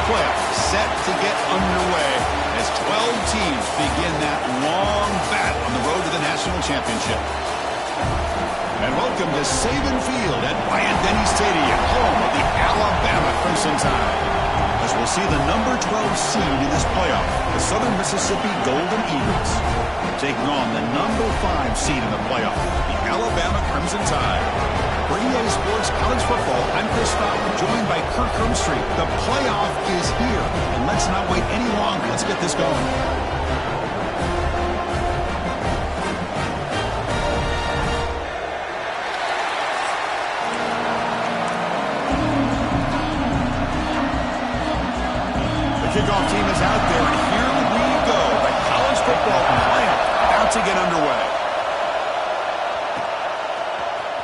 playoffs set to get underway as 12 teams begin that long battle on the road to the national championship. And welcome to Saban Field at Bryant-Denny Stadium, home of the Alabama Crimson Tide. As we'll see the number 12 seed in this playoff, the Southern Mississippi Golden Eagles, taking on the number 5 seed in the playoff, the Alabama Crimson Tide. For EA Sports College Football, I'm Chris Fowler, joined by Kirk Hermstreet. The playoff is here, and let's not wait any longer. Let's get this going. Kickoff team is out there, and here we go. The college football playoff about to get underway.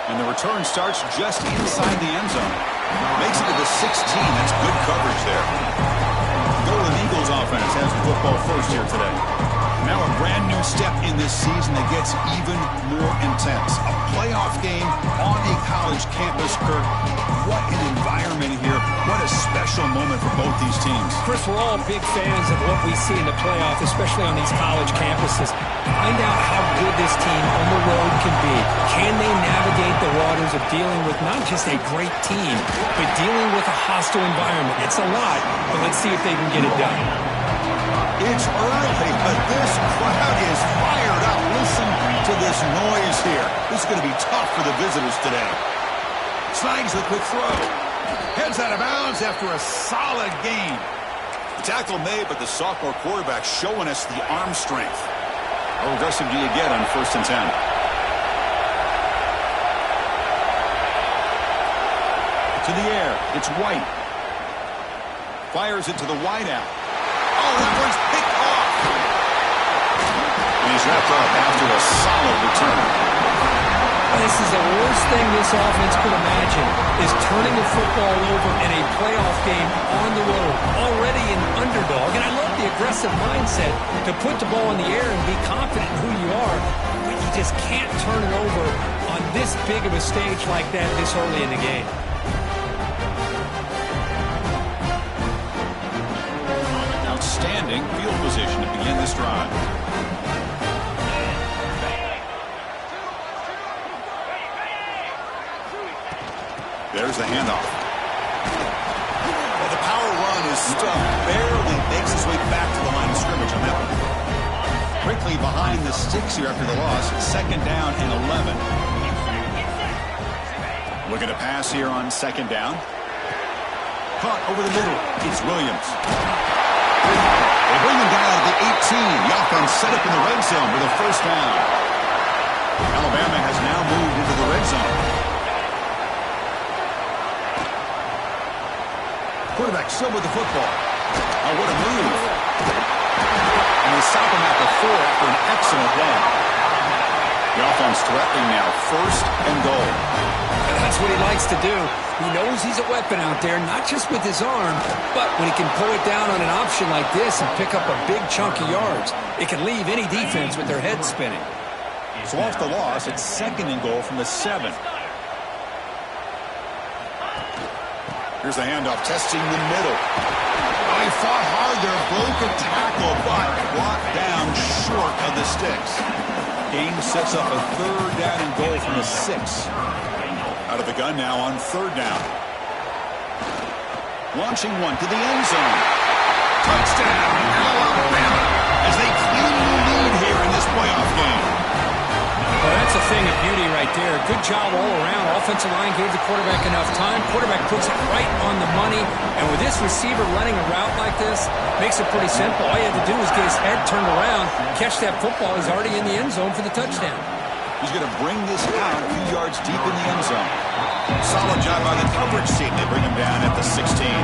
And the return starts just inside the end zone. Makes it to the 16. That's good coverage there. Golden Eagles offense has the football first here today. Now a brand new step in this season that gets even more intense. A playoff game on a college campus, Kirk. What an environment here. What a special moment for both these teams. Chris, we're all big fans of what we see in the playoff, especially on these college campuses. Find out how good this team on the road can be. Can they navigate the waters of dealing with not just a great team, but dealing with a hostile environment? It's a lot, but let's see if they can get it done. It's early, but this crowd is fired up. Listen to this noise here. This is going to be tough for the visitors today. Snides the quick throw. Heads out of bounds after a solid gain. The tackle made, but the sophomore quarterback showing us the arm strength. How aggressive do you get on 1st and 10? To the air. It's White. Fires it to the wideout. Oh, that one's picked off. And he's wrapped up after a solid return. This is the worst thing this offense could imagine, is turning the football over in a playoff game on the road, already an underdog. And I love the aggressive mindset to put the ball in the air and be confident in who you are, but you just can't turn it over on this big of a stage like that this early in the game. Outstanding field position to begin this drive. There's the handoff. Well, the power run is stuffed. Barely makes his way back to the line of scrimmage on that one. Quickly behind the sticks here after the loss. 2nd down and 11. Looking to pass here on 2nd down. Caught over the middle. It's Williams. They bring him down at the 18. The offense set up in the red zone with a 1st down. Alabama has now moved into the red zone. Quarterback still with the football. Oh, what a move. And they stop him at the 4 after an excellent run. The offense threatening now, 1st and goal. And that's what he likes to do. He knows he's a weapon out there, not just with his arm, but when he can pull it down on an option like this and pick up a big chunk of yards, it can leave any defense with their head spinning. So off the loss, it's 2nd and goal from the 7. Here's the handoff, testing the middle. Oh, he fought hard there, broke a tackle, but brought down short of the sticks. Game sets up a 3rd down and goal from the 6. Out of the gun now on 3rd down. Launching one to the end zone. Touchdown, Alabama, as they claim the lead here in this playoff game. Well, that's a thing of beauty right there. Good job all around. Offensive line gave the quarterback enough time. Quarterback puts it right on the money. And with this receiver running a route like this, makes it pretty simple. All he had to do was get his head turned around, catch that football. He's already in the end zone for the touchdown. He's going to bring this out a few yards deep in the end zone. Solid job by the coverage team. They bring him down at the 16. Here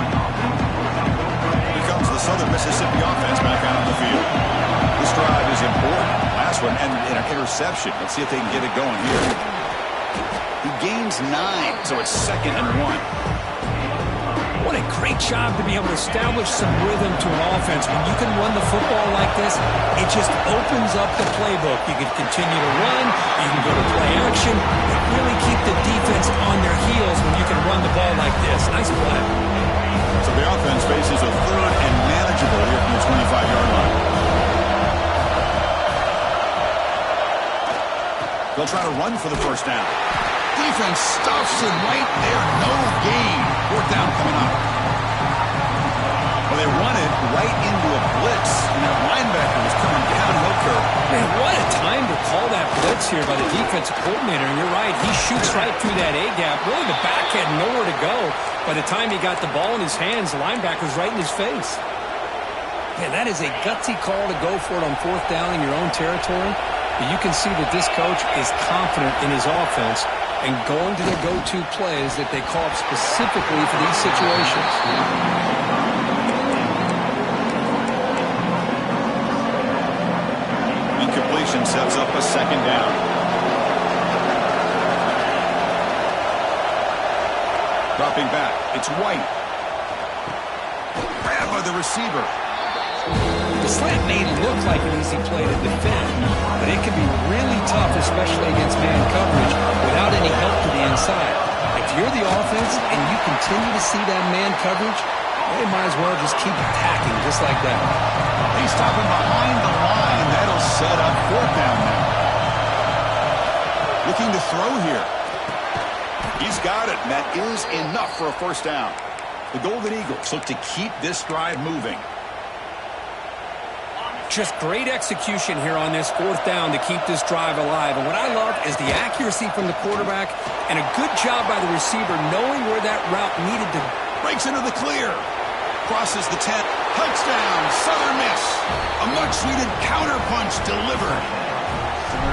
comes the Southern Mississippi offense back out on the field. This drive is important. Last one, and an interception. Let's see if they can get it going here. He gains 9, so it's 2nd and 1. What a great job to be able to establish some rhythm to an offense. When you can run the football like this, it just opens up the playbook. You can continue to run, you can go to play action, and really keep the defense on their heels when you can run the ball like this. Nice play. So the offense faces a third and manageable here from the 25-yard line. They'll try to run for the first down. Defense stuffs him right there. No gain. Fourth down coming up. Well, they run it right into a blitz, and that linebacker was coming downhill curve. Man, what a time to call that blitz here by the defensive coordinator. And you're right, he shoots right through that A-gap. Really, the back had nowhere to go. By the time he got the ball in his hands, the linebacker's right in his face. Man, that is a gutsy call to go for it on fourth down in your own territory. But you can see that this coach is confident in his offense and going to the go-to plays that they call up specifically for these situations. Incompletion sets up a second down. Dropping back, it's White. Grabbed by the receiver. The slant may look like an easy play to defend, but it can be really tough, especially against man coverage, without any help to the inside. If you're the offense and you continue to see that man coverage, they might as well just keep attacking just like that. They stop him behind the line. That'll set up fourth down now. Looking to throw here. He's got it, and that is enough for a first down. The Golden Eagles look to keep this drive moving. Just great execution here on this fourth down to keep this drive alive. And what I love is the accuracy from the quarterback and a good job by the receiver knowing where that route needed to. Breaks into the clear. Crosses the 10. Touchdown, Southern Miss. A much-needed counterpunch delivered.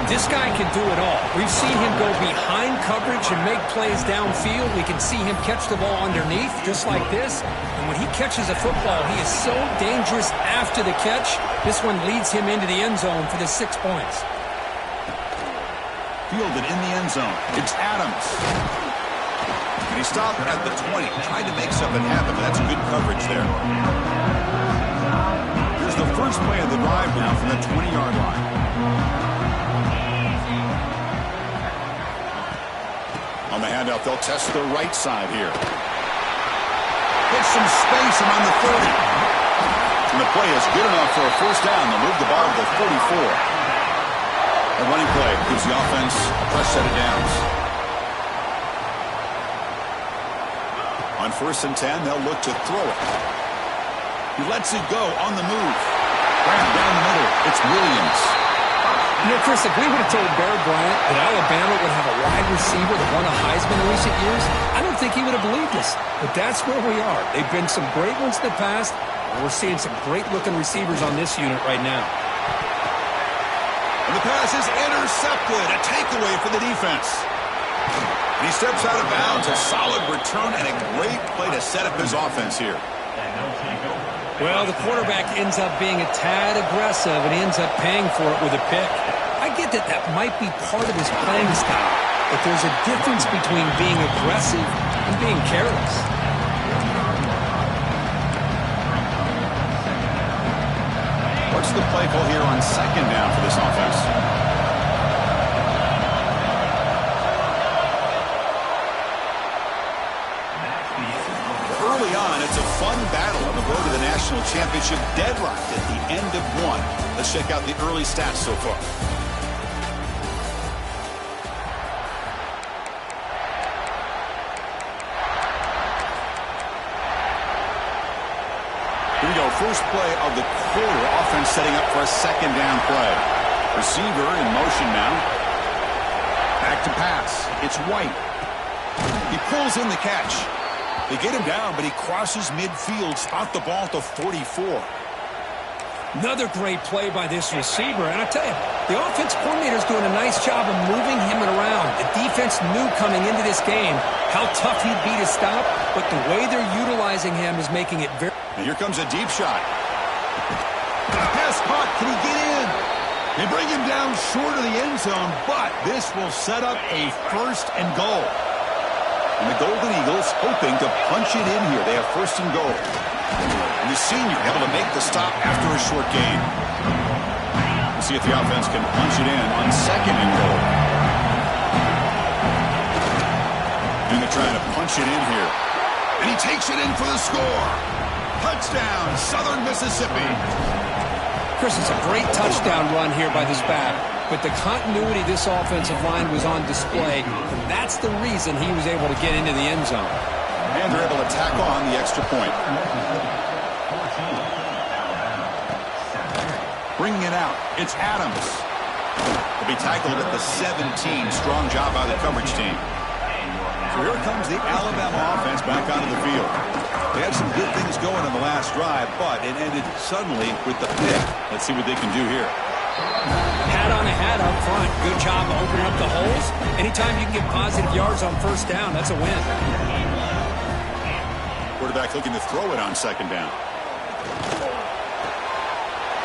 This guy can do it all. We've seen him go behind coverage and make plays downfield. We can see him catch the ball underneath just like this. And when he catches a football, he is so dangerous after the catch. This one leads him into the end zone for the 6 points. Fielded in the end zone. It's Adams. And he stopped at the 20. Tried to make something happen, but that's good coverage there. Here's the first play of the drive now from the 20-yard line. On the handout, they'll test the right side here. Get some space around the 30. And the play is good enough for a first down. They'll move the ball to the 44. A running play gives the offense a fresh set of downs. On 1st and 10, they'll look to throw it. He lets it go on the move. Graham down the middle. It's Williams. You know, Chris, if we would have told Bear Bryant that Alabama would have a wide receiver that won a Heisman in recent years, I don't think he would have believed us. But that's where we are. They've been some great ones in the past, and we're seeing some great-looking receivers on this unit right now. And the pass is intercepted. A takeaway for the defense. And he steps out of bounds. A solid return and a great play to set up his offense here. Well, the quarterback ends up being a tad aggressive and ends up paying for it with a pick. I get that that might be part of his playing style, but there's a difference between being aggressive and being careless. What's the play call here on second down for this offense? Early on, it's a fun battle on the road to the national championship, deadlocked at the end of one. Let's check out the early stats so far. Here we go, first play of the quarter. Offense setting up for a second down play. Receiver in motion now. Back to pass. It's White. He pulls in the catch. They get him down, but he crosses midfield, spot the ball to 44. Another great play by this receiver. And I tell you, the offense coordinator is doing a nice job of moving him around. The defense knew coming into this game how tough he'd be to stop, but the way they're utilizing him is making it very... And here comes a deep shot. Pass caught. Can he get in? They bring him down short of the end zone, but this will set up a first and goal. And the Golden Eagles hoping to punch it in here. They have first and goal. And the senior able to make the stop after a short gain. We'll see if the offense can punch it in on second and goal. And they're trying to punch it in here. And he takes it in for the score. Touchdown, Southern Mississippi. Chris, it's a great touchdown run here by this back, but the continuity of this offensive line was on display. And that's the reason he was able to get into the end zone. And they're able to tack on the extra point. Bringing it out, it's Adams. He'll be tackled at the 17. Strong job by the coverage team. So here comes the Alabama offense back onto the field. They had some good things going in the last drive, but it ended suddenly with the pick. Let's see what they can do here. Hat on a hat up front. Good job opening up the holes. Anytime you can get positive yards on first down, that's a win. Quarterback looking to throw it on second down.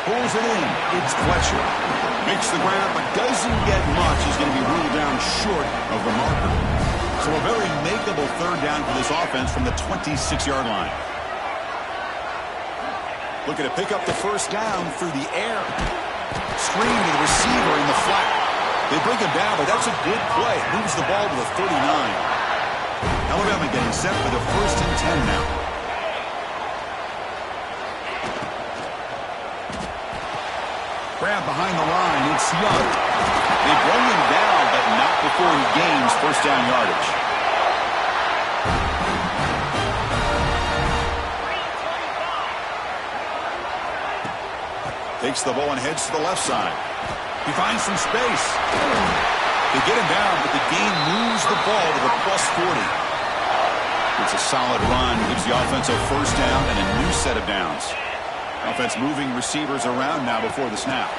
Pulls it in. It's Fletcher. Makes the grab, but doesn't get much. He's going to be ruled down short of the marker. So a very makeable third down for this offense from the 26-yard line. Looking to pick up the first down through the air. Screen to the receiver in the flat. They bring him down, but that's a good play. Moves the ball to the 39. Alabama getting set for the 1st and 10 now. Grab behind the line. It's Young. They bring him down, but not before he gains first down yardage. Takes the ball and heads to the left side. He finds some space. They get him down, but the gain moves the ball to the +40. It's a solid run. Gives the offense a first down and a new set of downs. Offense moving receivers around now before the snap.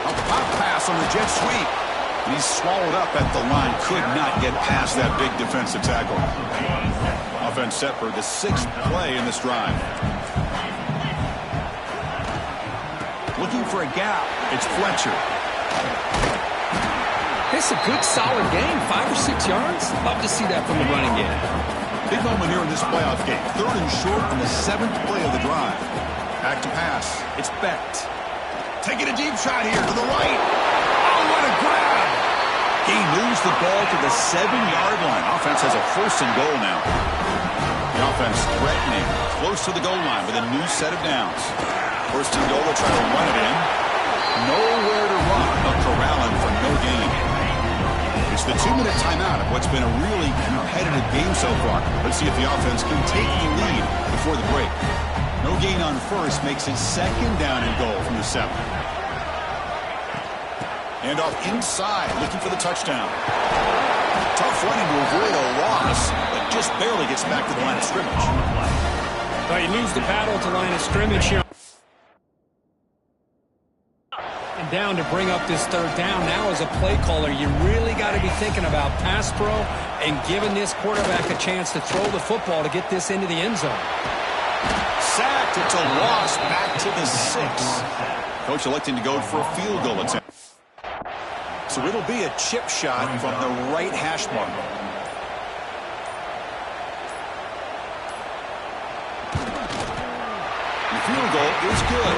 A pop pass on the jet sweep. And he's swallowed up at the line. Could not get past that big defensive tackle. Offense set for the 6th play in this drive. Looking for a gap. It's Fletcher. It's a good, solid game. 5 or 6 yards. Love to see that from the running game. Big moment here in this playoff game. 3rd and short on the 7th play of the drive. Back to pass. It's Becht. Taking a deep shot here to the right. Oh, what a grab. He moves the ball to the 7-yard line. Offense has a 1st and goal now. The offense threatening. Close to the goal line with a new set of downs. 1st and goal, they'll try to run it in. Nowhere to run. They'll corral him for no gain. It's the 2-minute timeout of what's been a really competitive game so far. Let's see if the offense can take the lead before the break. No gain on first makes it 2nd down and goal from the 7. And off inside, looking for the touchdown. Tough running to avoid a loss, but just barely gets back to the line of scrimmage. Well, you lose the battle at the line of scrimmage here. And down to bring up this 3rd down. Now as a play caller, you really got to be thinking about pass pro and giving this quarterback a chance to throw the football to get this into the end zone. Sacked. It's a loss back to the 6. Coach electing to go for a field goal attempt. So it'll be a chip shot from the right hash mark. The field goal is good.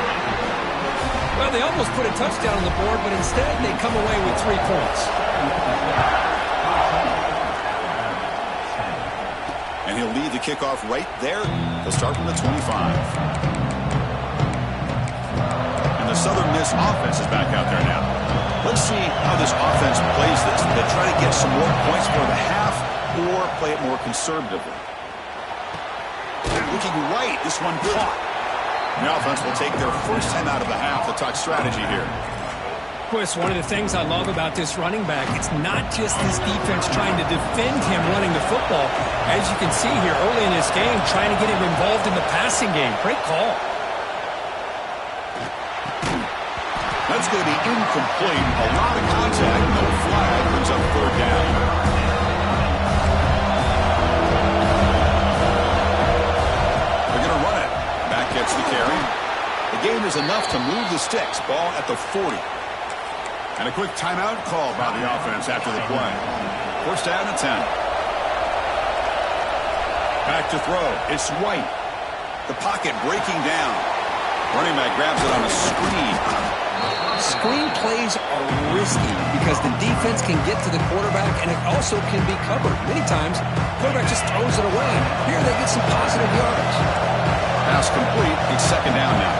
Well, they almost put a touchdown on the board, but instead they come away with 3 points. And he'll lead the kickoff right there. He'll start from the 25. And the Southern Miss offense is back out there now. Let's see how this offense plays this. They try to get some more points for the half or play it more conservatively. Looking right, this one caught. The offense will take their first time out of the half. They'll talk strategy here. Chris, one of the things I love about this running back, it's not just this defense trying to defend him running the football. As you can see here early in this game, trying to get him involved in the passing game. Great call. That's going to be incomplete. A lot of contact. No flag. Brings up 3rd down. They're going to run it. Back gets the carry. The gain is enough to move the sticks. Ball at the 40. And a quick timeout called by the offense after the play. 1st down and 10. Back to throw. It's White. The pocket breaking down. Running back grabs it on a screen. screen plays are risky because the defense can get to the quarterback, and it also can be covered. Many times, the quarterback just throws it away. Here they get some positive yardage. Pass complete. It's second down now.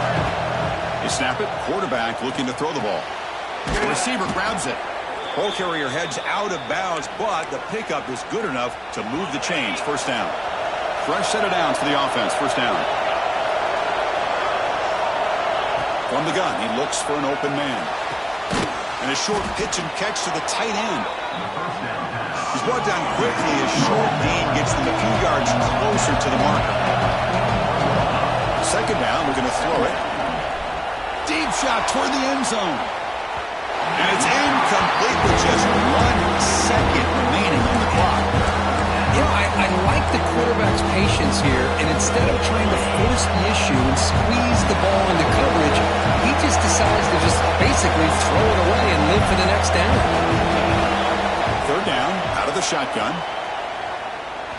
They snap it. Quarterback looking to throw the ball. The receiver grabs it. Ball carrier heads out of bounds, but the pickup is good enough to move the chains. First down. Fresh set of downs for the offense. First down. From the gun, he looks for an open man. And a short pitch and catch to the tight end. He's brought down quickly as short gain gets them a few yards closer to the marker. Second down, we're going to throw it. Deep shot toward the end zone. And it's incomplete with just 1 second remaining on the clock. You know, I like the quarterback's patience here, and instead of trying to force the issue and squeeze the ball into coverage, he just decides to just basically throw it away and live for the next down. Third down, out of the shotgun.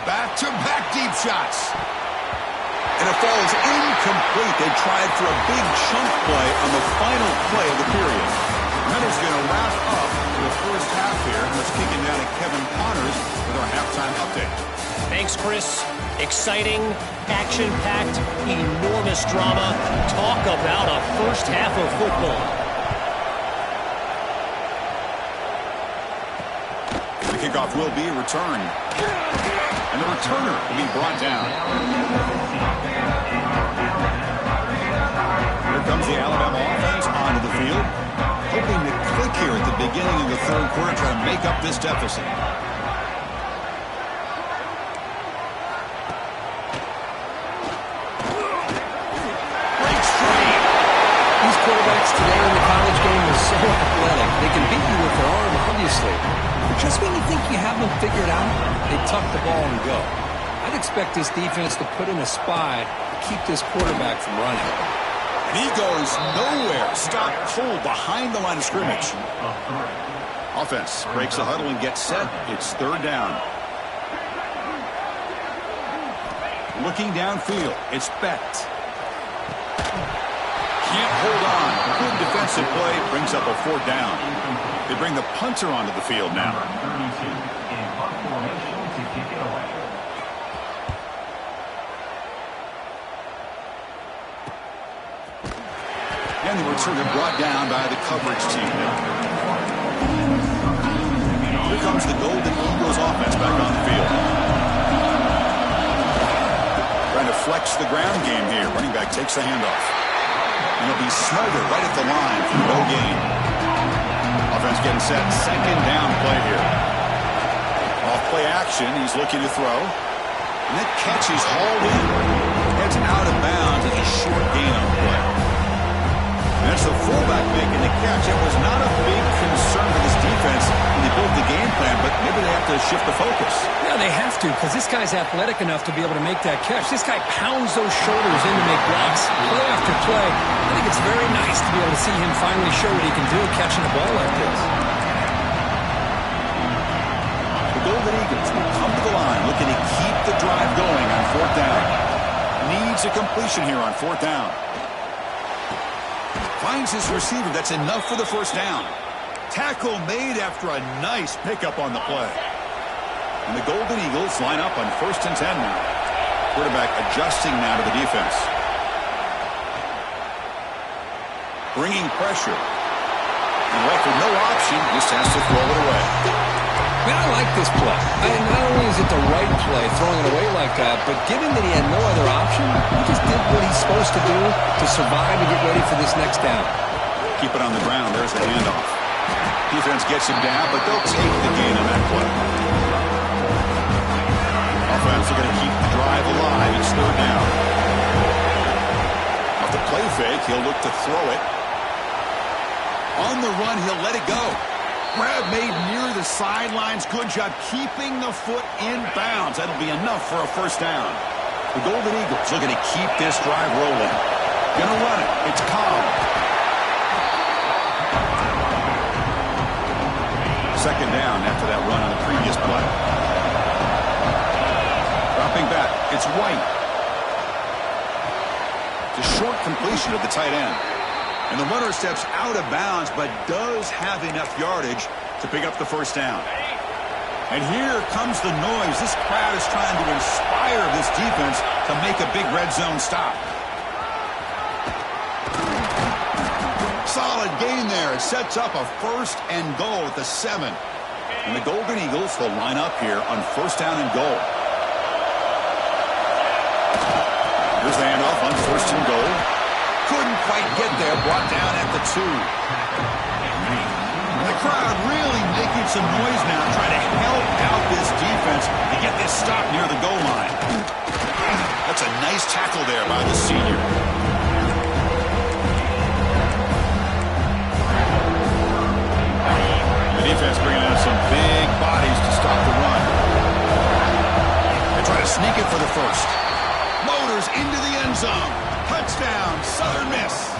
Back-to-back deep shots. And it falls incomplete. They tried for a big chunk play on the final play of the period. And that is going to wrap up the first half here. Let's kick it down to Kevin Connors with our halftime update. Thanks, Chris. Exciting, action-packed, enormous drama. Talk about a first half of football. The kickoff will be returned. And the returner will be brought down. Here comes the Alabama offense onto the field. Hoping to click here at the beginning of the third quarter, try to make up this deficit. Breaks free. These quarterbacks today in the college game are so athletic. They can beat you with their arm, obviously. But just when you think you have them figured out, they tuck the ball and go. I'd expect this defense to put in a spy to keep this quarterback from running. And he goes nowhere. Stop cold behind the line of scrimmage. Offense breaks the huddle and gets set. It's third down. Looking downfield. It's Becht. Can't hold on. Good defensive play. Brings up a fourth down. They bring the punter onto the field now. And the return is brought down by the coverage team. Here comes the Golden Eagles offense back on the field. Trying to flex the ground game here. Running back takes the handoff. And he'll be smothered right at the line for no gain. Offense getting set. Second down play here. Off play action. He's looking to throw. And that catch is hauled in. Heads out of bounds. It's a short gain on the play. And that's the fullback making the catch. It was not a big concern for this defense when they built the game plan, but maybe they have to shift the focus. Yeah, they have to, because this guy's athletic enough to be able to make that catch. This guy pounds those shoulders in to make blocks play after play. I think it's very nice to be able to see him finally show what he can do catching a ball like this. The Golden Eagles will come to the line looking to keep the drive going on fourth down. Needs a completion here on fourth down. Finds his receiver. That's enough for the first down. Tackle made after a nice pickup on the play. And the Golden Eagles line up on 1st and 10 now. Quarterback adjusting now to the defense. Bringing pressure. And left with no option, just has to throw it away. Man, I like this play. Not only is it the right play, throwing it away like that, but given that he had no other option, he just did what he's supposed to do to survive and get ready for this next down. Keep it on the ground. There's the handoff. Defense gets him down, but they'll take the gain on that play. Offense are going to keep the drive alive. It's third down. Off the play fake, he'll look to throw it. On the run, he'll let it go. Grab made near the sidelines. Good job keeping the foot in bounds. That'll be enough for a first down. The Golden Eagles looking to keep this drive rolling. Gonna run it. It's Cobb. Second down after that run on the previous play. Dropping back. It's White. It's a short completion of the tight end. And the runner steps out of bounds, but does have enough yardage to pick up the first down. And here comes the noise. This crowd is trying to inspire this defense to make a big red zone stop. Solid gain there. It sets up a 1st and goal at the 7. And the Golden Eagles will line up here on 1st down and goal. Here's the handoff on 1st and goal. Couldn't quite get there. Brought down at the 2. The crowd really making some noise now, trying to help out this defense to get this stop near the goal line. That's a nice tackle there by the senior. The defense bringing out some big bodies to stop the run. They try to sneak it for the 1st. Motors into the end zone. Touchdown, Southern Miss.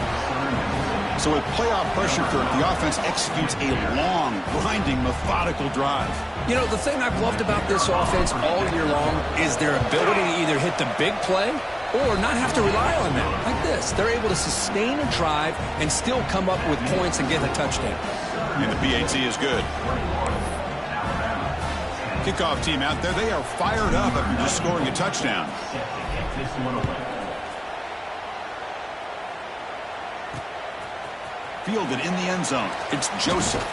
So with playoff pressure, Kirk, the offense executes a long, grinding, methodical drive. You know, the thing I've loved about this offense all year long is their ability to either hit the big play or not have to rely on that. Like this. They're able to sustain a drive and still come up with points and get a touchdown. And the PAT is good. Kickoff team out there, they are fired up after just scoring a touchdown. Fielded in the end zone. It's Joseph.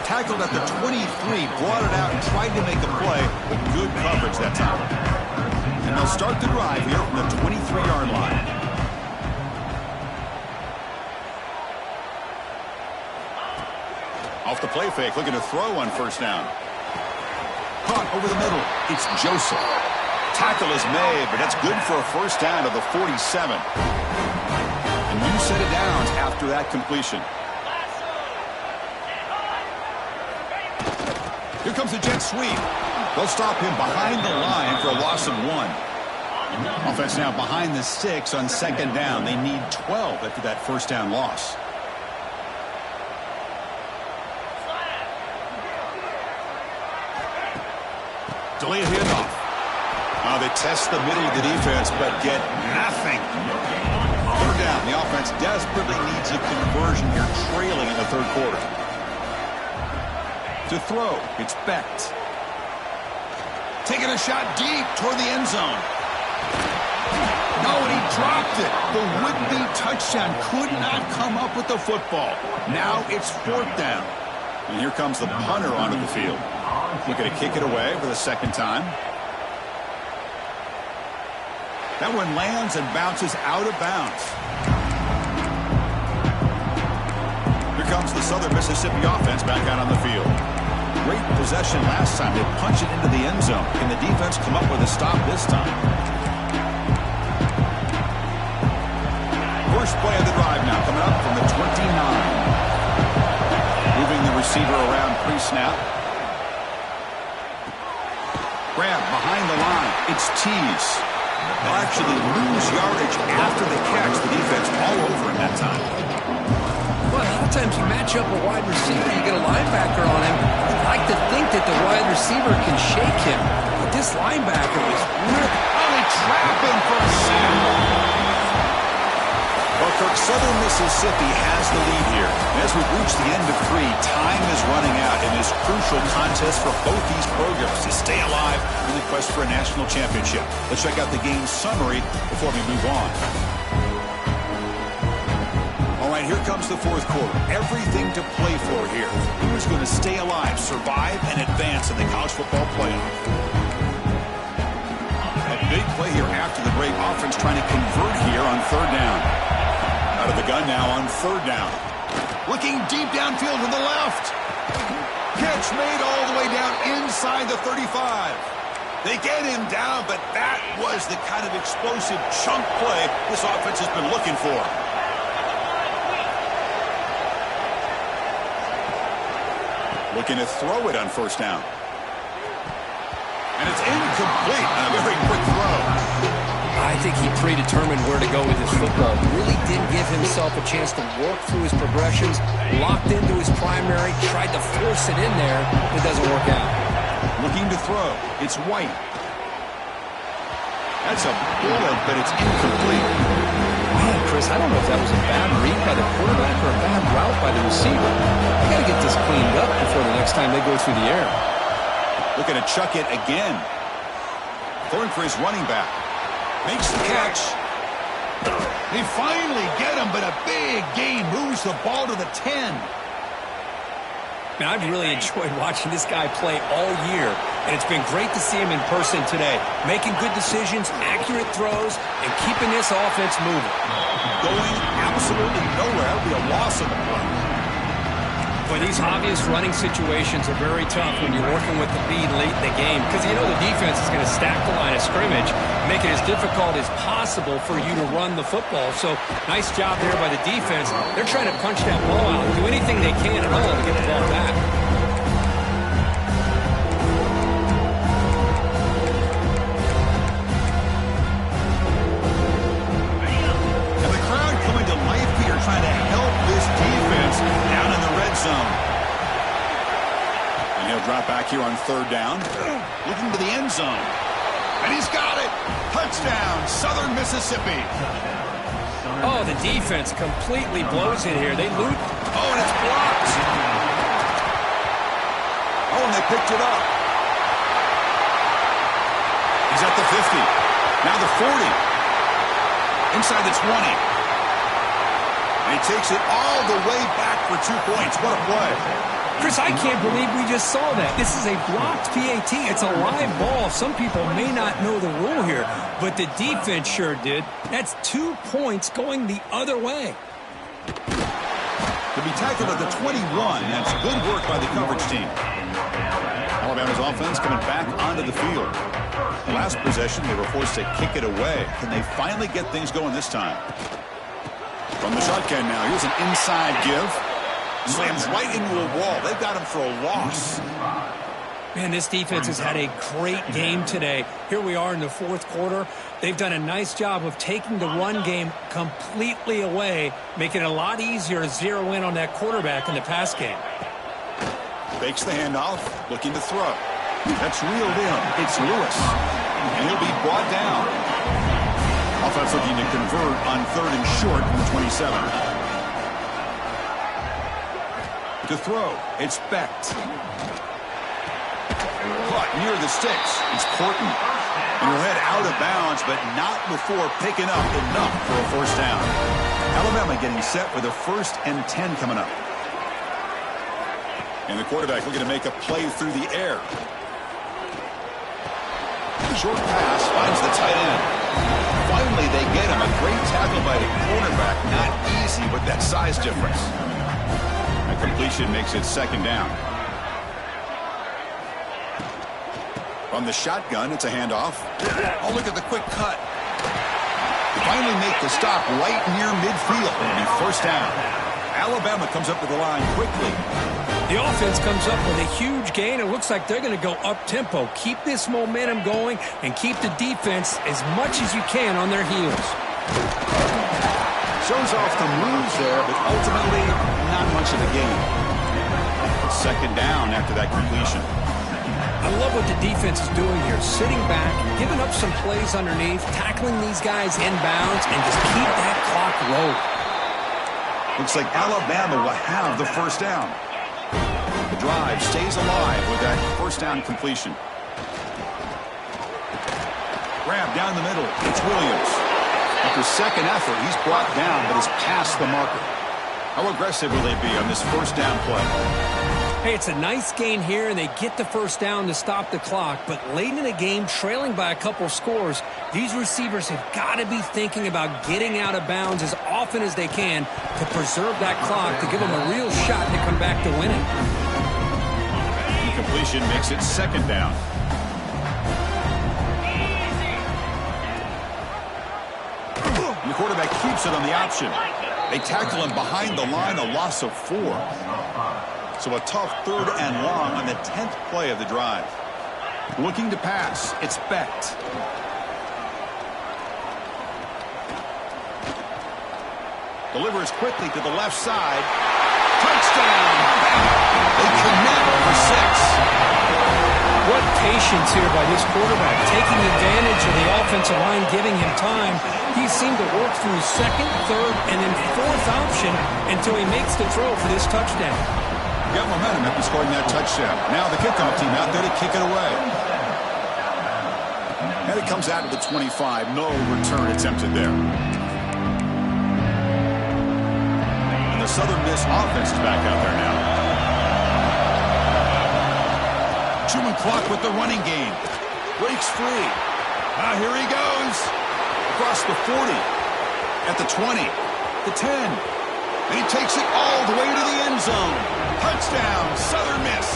Tackled at the 23, brought it out and tried to make a play, but good coverage that time. And they'll start the drive here from the 23-yard line. Off the play fake, looking to throw on 1st down. Caught over the middle. It's Joseph. Tackle is made, but that's good for a 1st down to the 47. And you set it down after that completion. Here comes the jet sweep. They'll stop him behind the line for a loss of 1. Offense now behind the 6 on 2nd down. They need 12 after that 1st down loss. Delayed handoff. They test the middle of the defense, but get nothing. 3rd down. The offense desperately needs a conversion here, trailing in the 3rd quarter. To throw, it's Becht. Taking a shot deep toward the end zone. No, and he dropped it. The would-be touchdown could not come up with the football. Now it's 4th down. And here comes the punter onto the field. Looking to kick it away for the 2nd time. That one lands and bounces out of bounds. Here comes the Southern Mississippi offense back out on the field. Great possession last time. They punch it into the end zone. Can the defense come up with a stop this time? First play of the drive now coming up from the 29. Moving the receiver around pre-snap. Grab behind the line. It's Tease. They'll actually lose yardage after the catch. The defense all over him that time. Well, a lot of times you match up a wide receiver, you get a linebacker on him. You'd like to think that the wide receiver can shake him. But this linebacker was really... Oh, they trap him for a sack. Well, Kirk, Southern Mississippi has the lead here. As we reach the end of 3, time is running out in this crucial contest for both these programs to stay alive in the quest for a national championship. Let's check out the game summary before we move on. All right, here comes the 4th quarter. Everything to play for here. Who's going to stay alive, survive, and advance in the college football playoff? A big play here after the break. Offense trying to convert here on 3rd down. Out of the gun now on 3rd down. Looking deep downfield to the left. Catch made all the way down inside the 35. They get him down, but that was the kind of explosive chunk play this offense has been looking for. Looking to throw it on 1st down. And it's incomplete. A very quick throw. I think he predetermined where to go with his football. Really didn't give himself a chance to work through his progressions. Locked into his primary. Tried to force it in there. It doesn't work out. Looking to throw. It's White. That's a bullet, but it's incomplete. Man, Chris. I don't know if that was a bad read by the quarterback or a bad route by the receiver. They got to get this cleaned up before the next time they go through the air. Looking to chuck it again. Throwing for his running back. Makes the catch. They finally get him, but a big gain moves the ball to the 10. Man, I've really enjoyed watching this guy play all year, and it's been great to see him in person today, making good decisions, accurate throws, and keeping this offense moving. Going absolutely nowhere. That would be a loss of the play. But these obvious running situations are very tough when you're working with the lead late in the game, because you know the defense is going to stack the line of scrimmage, make it as difficult as possible for you to run the football. So nice job there by the defense. They're trying to punch that ball out, do anything they can at all to get the ball back. And the crowd coming to life here, trying to help this defense down in the red zone. And he'll drop back here on third down, looking to the end zone. And he's got it. Touchdown, Southern Mississippi. Oh, the defense completely blows it here. They loot. Oh, and it's blocked. Oh, and they picked it up. He's at the 50. Now the 40. Inside the 20. And he takes it all the way back for 2 points. What a play. Chris, I can't believe we just saw that. This is a blocked PAT. It's a live ball. Some people may not know the rule here, but the defense sure did. That's 2 points going the other way. To be tackled at the 21, that's good work by the coverage team. Alabama's offense coming back onto the field. Last possession, they were forced to kick it away. Can they finally get things going this time? From the shotgun now, here's an inside give. Slams right into a wall. They've got him for a loss. Man, this defense has had a great game today. Here we are in the fourth quarter. They've done a nice job of taking the run game completely away, making it a lot easier to zero in on that quarterback in the pass game. Fakes the handoff, looking to throw. That's reeled in. It's Lewis. And he'll be brought down. Offense looking to convert on third and short from the 27. To throw, it's Becht. Caught near the sticks. It's Porton. And he'll head out of bounds, but not before picking up enough for a first down. Alabama getting set with a 1st and 10 coming up. And the quarterback looking to make a play through the air. Short pass finds the tight end. Finally, they get him. A great tackle by the quarterback. Not easy with that size difference. Completion makes it 2nd down. From the shotgun, it's a handoff. Oh, look at the quick cut. Finally make the stop right near midfield. And 1st down. Alabama comes up to the line quickly. The offense comes up with a huge gain. It looks like they're going to go up-tempo. Keep this momentum going and keep the defense as much as you can on their heels. Shows off the moves there, but ultimately not much of a gain. 2nd down after that completion. I love what the defense is doing here. Sitting back, giving up some plays underneath, tackling these guys inbounds, and just keep that clock low. Looks like Alabama will have the 1st down. The drive stays alive with that 1st down completion. Grab down the middle. It's Williams. After 2nd effort, he's brought down, but is past the marker. How aggressive will they be on this 1st down play? Hey, it's a nice gain here, and they get the 1st down to stop the clock. But late in the game, trailing by a couple scores, these receivers have got to be thinking about getting out of bounds as often as they can to preserve that clock, to give them a real shot to come back to winning. Incompletion makes it 2nd down. And the quarterback keeps it on the option. They tackle him behind the line, a loss of 4. So a tough 3rd and long on the 10th play of the drive. Looking to pass, it's Becht. Delivers quickly to the left side. Touchdown! They connect for 6. What patience here by this quarterback, taking advantage of the offensive line, giving him time. He seemed to work through second, third, and then fourth option until he makes the throw for this touchdown. Got momentum after scoring that touchdown. Now the kickoff team out there to kick it away. And it comes out to the 25. No return attempted there. And the Southern Miss offense is back out there now. Chewing clock with the running game. Breaks free. Here he goes. Across the 40. At the 20. The 10. And he takes it all the way to the end zone. Touchdown, Southern Miss.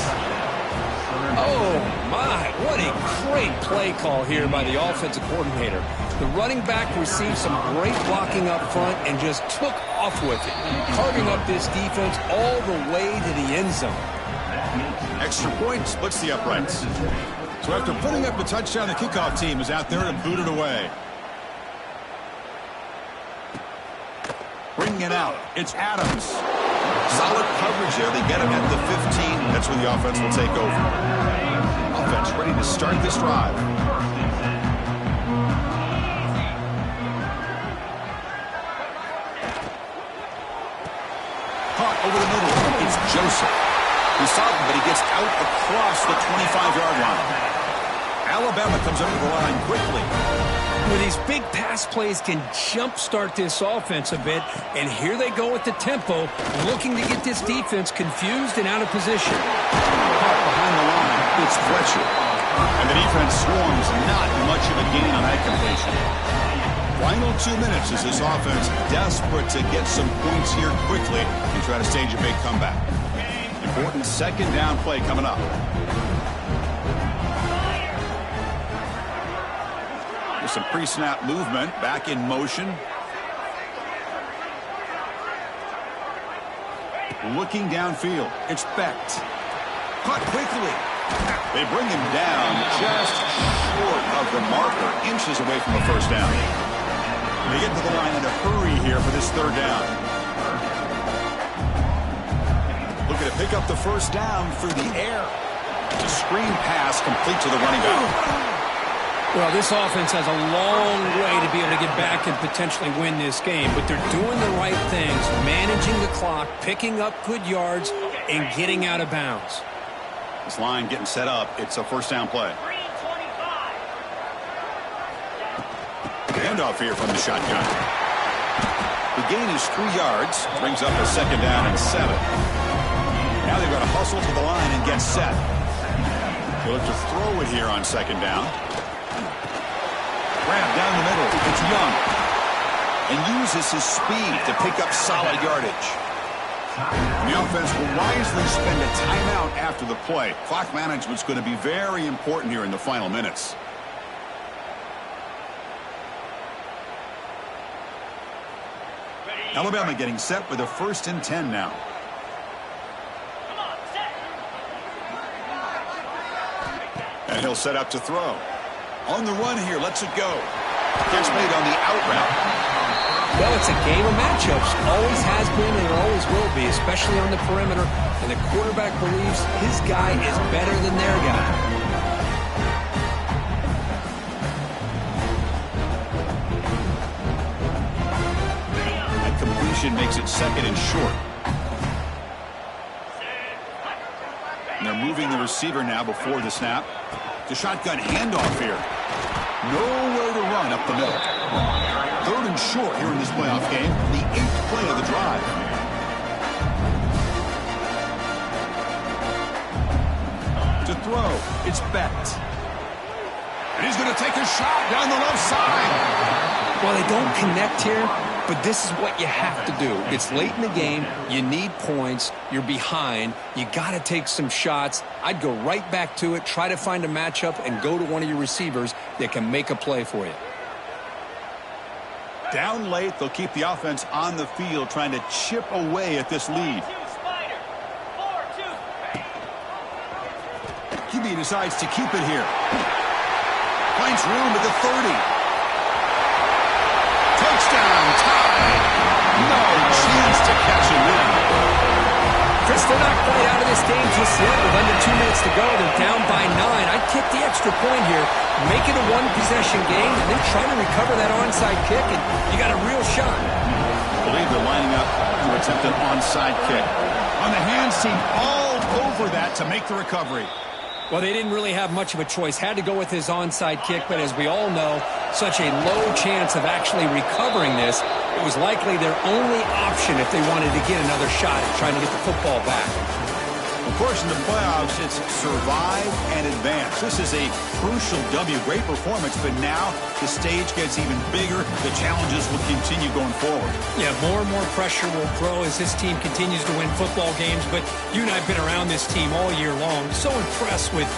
Oh, my. What a great play call here by the offensive coordinator. The running back received some great blocking up front and just took off with it, carving up this defense all the way to the end zone. Extra point splits the uprights. So after putting up the touchdown, the kickoff team is out there to boot it away. Bringing it out, it's Adams. Solid coverage there. They get him at the 15. That's where the offense will take over. Offense ready to start this drive. Caught over the middle. It's Joseph. He saw him, but he gets out across the 25-yard line. Alabama comes under the line quickly. Well, these big pass plays can jumpstart this offense a bit, and here they go with the tempo, looking to get this defense confused and out of position. Caught behind the line, it's Fletcher. And the defense swarms, not much of a gain on that completion. Final 2 minutes as this offense desperate to get some points here quickly and try to stage a big comeback. Important second down play coming up. With some pre-snap movement, back in motion. Looking downfield, it's Becht. Caught quickly. They bring him down just short of the marker, inches away from the first down. They get to the line in a hurry here for this third down. Looking to pick up the first down through the air. It's a screen pass complete to the running back. Well, this offense has a long way to be able to get back and potentially win this game, but they're doing the right things, managing the clock, picking up good yards, and getting out of bounds. This line getting set up. It's a first down play. Handoff here from the shotgun. The gain is 3 yards. Brings up a second down and 7. Now they've got to hustle to the line and get set. They look to throw it here on second down. Grab down the middle. It's Young. And uses his speed to pick up solid yardage. And the offense will wisely spend a timeout after the play. Clock management's going to be very important here in the final minutes. Alabama getting set with a 1st and 10 now. And he'll set up to throw. On the run here, lets it go. Catch made on the out route. Well, it's a game of matchups. Always has been and it always will be, especially on the perimeter. And the quarterback believes his guy is better than their guy. Makes it 2nd and short. And they're moving the receiver now before the snap. The shotgun handoff here. Nowhere to run up the middle. 3rd and short here in this playoff game. The 8th play of the drive. To throw, it's Becht. And he's going to take a shot down the left side. Well, they don't connect here. But this is what you have to do. It's late in the game. You need points. You're behind. You got to take some shots. I'd go right back to it, try to find a matchup, and go to one of your receivers that can make a play for you. Down late, they'll keep the offense on the field, trying to chip away at this lead. QB decides to keep it here. Finds room at the 30. Touchdown, tie. No chance to catch him in. Chris, they're not quite out of this game just yet. With under 2 minutes to go, they're down by 9. I'd kick the extra point here, make it a one-possession game, and then try to recover that onside kick, and you got a real shot. I believe they're lining up to attempt an onside kick. On the hands team, all over that to make the recovery. Well, they didn't really have much of a choice. Had to go with his onside kick, but as we all know, such a low chance of actually recovering this. It was likely their only option if they wanted to get another shot at trying to get the football back. Of course, in the playoffs, it's survive and advance. This is a crucial W. Great performance, but now the stage gets even bigger. The challenges will continue going forward. Yeah, more and more pressure will grow as this team continues to win football games. But you and I have been around this team all year long. So impressed with